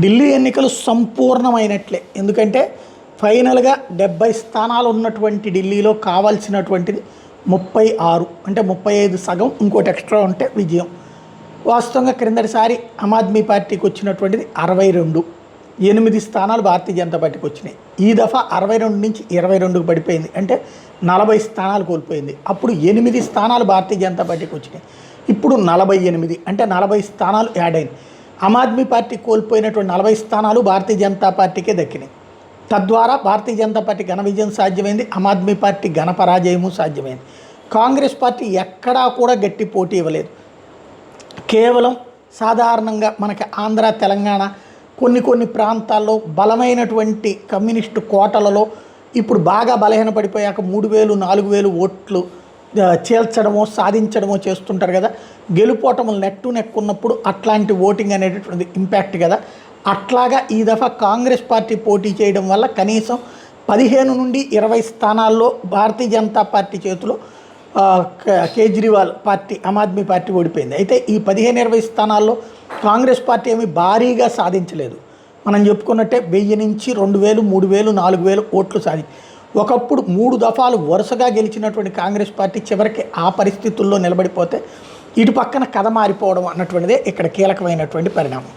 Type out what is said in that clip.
ఢిల్లీ ఎన్నికలు సంపూర్ణమైనట్లే. ఎందుకంటే ఫైనల్గా 70 స్థానాలు ఉన్నటువంటి ఢిల్లీలో కావాల్సినటువంటిది 36, అంటే 35 సగం, ఇంకోటి ఎక్స్ట్రా ఉంటే విజయం. వాస్తవంగా క్రిందటిసారి ఆమ్ ఆద్మీ పార్టీకి వచ్చినటువంటిది 62, 8 స్థానాలు భారతీయ జనతా పార్టీకి వచ్చినాయి. ఈ దఫా 62 నుంచి 22కు పడిపోయింది, అంటే 40 స్థానాలు కోల్పోయింది. అప్పుడు 8 స్థానాలు భారతీయ జనతా పార్టీకి వచ్చినాయి, ఇప్పుడు 48, అంటే 40 స్థానాలు యాడ్ అయింది. ఆమ్ ఆద్మీ పార్టీ కోల్పోయినటువంటి 40 స్థానాలు భారతీయ జనతా పార్టీకే దక్కినాయి. తద్వారా భారతీయ జనతా పార్టీ ఘన విజయం సాధ్యమైంది, ఆమ్ ఆద్మీ పార్టీ ఘన పరాజయము సాధ్యమైంది. కాంగ్రెస్ పార్టీ ఎక్కడా కూడా గట్టి పోటీ ఇవ్వలేదు. కేవలం సాధారణంగా మనకి ఆంధ్ర, తెలంగాణ కొన్ని ప్రాంతాల్లో బలమైనటువంటి కమ్యూనిస్టు కోటలలో ఇప్పుడు బాగా బలహీనపడిపోయాక 3000, 4000 ఓట్లు చేల్చడమో సాధించడమో చేస్తుంటారు కదా. గెలుపోటములు నెక్కున్నప్పుడు అట్లాంటి ఓటింగ్ అనేటటువంటిది ఇంపాక్ట్ కదా. అట్లాగా ఈ దఫా కాంగ్రెస్ పార్టీ పోటీ చేయడం వల్ల కనీసం 15 నుండి 20 స్థానాల్లో భారతీయ జనతా పార్టీ చేతిలో కేజ్రీవాల్ పార్టీ, ఆమ్ ఆద్మీ పార్టీ ఓడిపోయింది. అయితే ఈ 15-20 స్థానాల్లో కాంగ్రెస్ పార్టీ ఏమీ భారీగా సాధించలేదు. మనం చెప్పుకున్నట్టే 1000 నుంచి 2000, 3000, 4000 ఓట్లు సాధించి, ఒకప్పుడు 3 దఫాలు వరుసగా గెలిచినటువంటి కాంగ్రెస్ పార్టీ చివరికి ఆ పరిస్థితుల్లో నిలబడిపోతే ఇటు పక్కన కథ మారిపోవడం అన్నటువంటిదే ఇక్కడ కీలకమైనటువంటి పరిణామం.